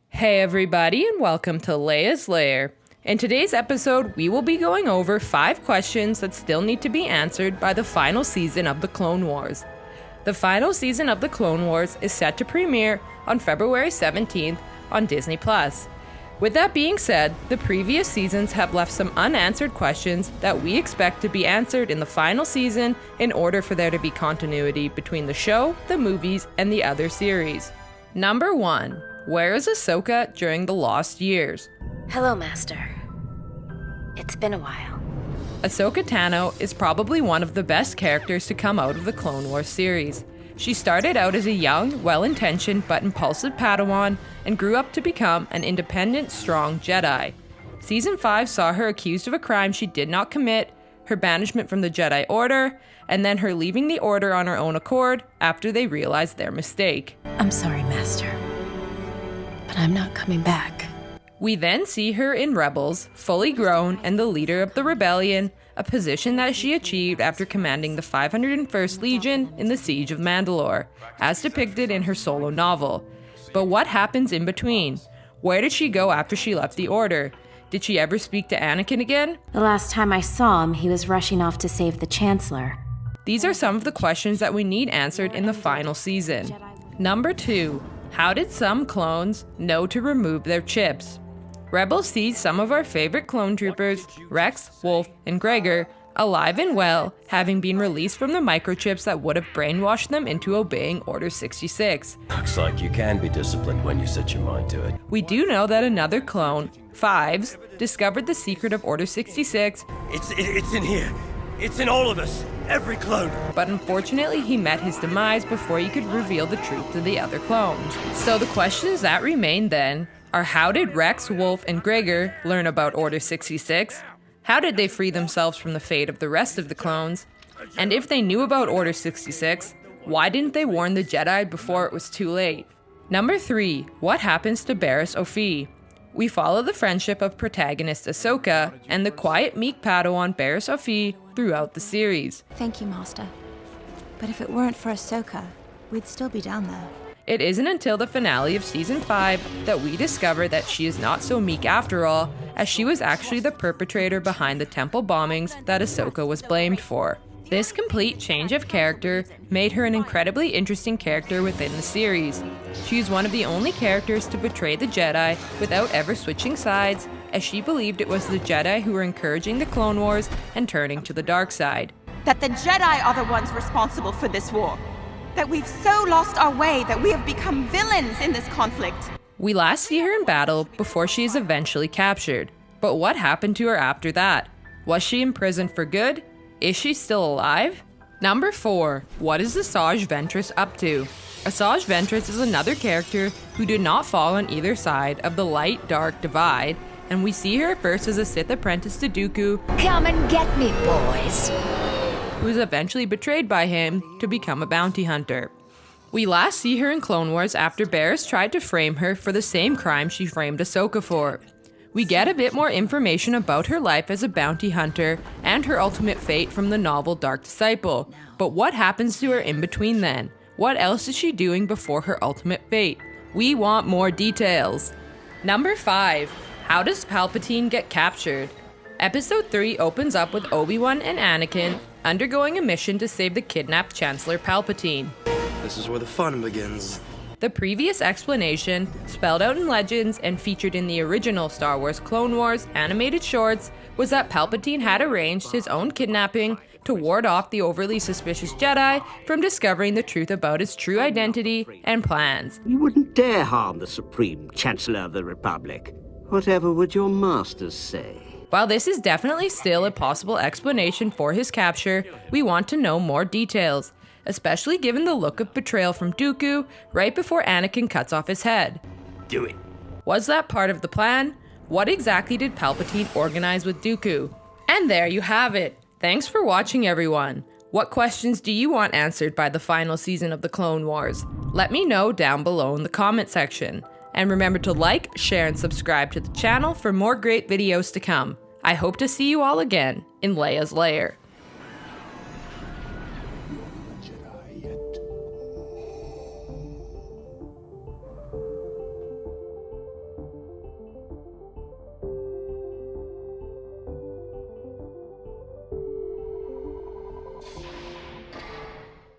Hey everybody, and welcome to Leia's Lair. In today's episode, we will be going over 5 questions that still need to be answered by the final season of The Clone Wars. The final season of The Clone Wars is set to premiere on February 17th on Disney+. With that being said, the previous seasons have left some unanswered questions that we expect to be answered in the final season in order for there to be continuity between the show, the movies, and the other series. Number 1. Where is Ahsoka during the Lost Years? Hello, Master. It's been a while. Ahsoka Tano is probably one of the best characters to come out of the Clone Wars series. She started out as a young, well-intentioned but impulsive Padawan and grew up to become an independent, strong Jedi. Season 5 saw her accused of a crime she did not commit, her banishment from the Jedi Order, and then her leaving the Order on her own accord after they realized their mistake. I'm sorry, Master, but I'm not coming back. We then see her in Rebels, fully grown and the leader of the rebellion, a position that she achieved after commanding the 501st Legion in the Siege of Mandalore, as depicted in her solo novel. But what happens in between? Where did she go after she left the Order? Did she ever speak to Anakin again? The last time I saw him, he was rushing off to save the Chancellor. These are some of the questions that we need answered in the final season. Number 2. How did some clones know to remove their chips? Rebels sees some of our favorite clone troopers, Rex, Wolf, and Gregor, alive and well, having been released from the microchips that would have brainwashed them into obeying Order 66. Looks like you can be disciplined when you set your mind to it. We do know that another clone, Fives, discovered the secret of Order 66. It's in here. It's in all of us. Every clone. But unfortunately, he met his demise before he could reveal the truth to the other clones. So the questions that remain then are: how did Rex, Wolf, and Gregor learn about Order 66? How did they free themselves from the fate of the rest of the clones? And if they knew about Order 66, why didn't they warn the Jedi before it was too late? Number 3. What happens to Rey Sophie? We follow the friendship of protagonist Ahsoka and the quiet, meek Padawan Rey Sophie throughout the series. Thank you, Master. But if it weren't for Ahsoka, we'd still be down there. It isn't until the finale of Season 5 that we discover that she is not so meek after all, as she was actually the perpetrator behind the temple bombings that Ahsoka was blamed for. This complete change of character made her an incredibly interesting character within the series. She is one of the only characters to betray the Jedi without ever switching sides, as she believed it was the Jedi who were encouraging the Clone Wars and turning to the dark side. That the Jedi are the ones responsible for this war. That we've so lost our way that we have become villains in this conflict. We last see her in battle before she is eventually captured. But what happened to her after that? Was she imprisoned for good? Is she still alive? Number 4. What is Asajj Ventress up to? Asajj Ventress is another character who did not fall on either side of the light-dark divide, and we see her first as a Sith apprentice to Dooku. Come and get me, boys. Who is eventually betrayed by him to become a bounty hunter. We last see her in Clone Wars after Barriss tried to frame her for the same crime she framed Ahsoka for. We get a bit more information about her life as a bounty hunter and her ultimate fate from the novel Dark Disciple, but what happens to her in between then? What else is she doing before her ultimate fate? We want more details. Number 5. How does Palpatine get captured? Episode 3 opens up with Obi-Wan and Anakin undergoing a mission to save the kidnapped Chancellor Palpatine. This is where the fun begins. The previous explanation, spelled out in Legends and featured in the original Star Wars Clone Wars animated shorts, was that Palpatine had arranged his own kidnapping to ward off the overly suspicious Jedi from discovering the truth about his true identity and plans. You wouldn't dare harm the Supreme Chancellor of the Republic. Whatever would your masters say? While this is definitely still a possible explanation for his capture, we want to know more details, especially given the look of betrayal from Dooku right before Anakin cuts off his head. Do it. Was that part of the plan? What exactly did Palpatine organize with Dooku? And there you have it. Thanks for watching, everyone. What questions do you want answered by the final season of the Clone Wars? Let me know down below in the comment section. And remember to like, share, and subscribe to the channel for more great videos to come. I hope to see you all again in Leia's Lair.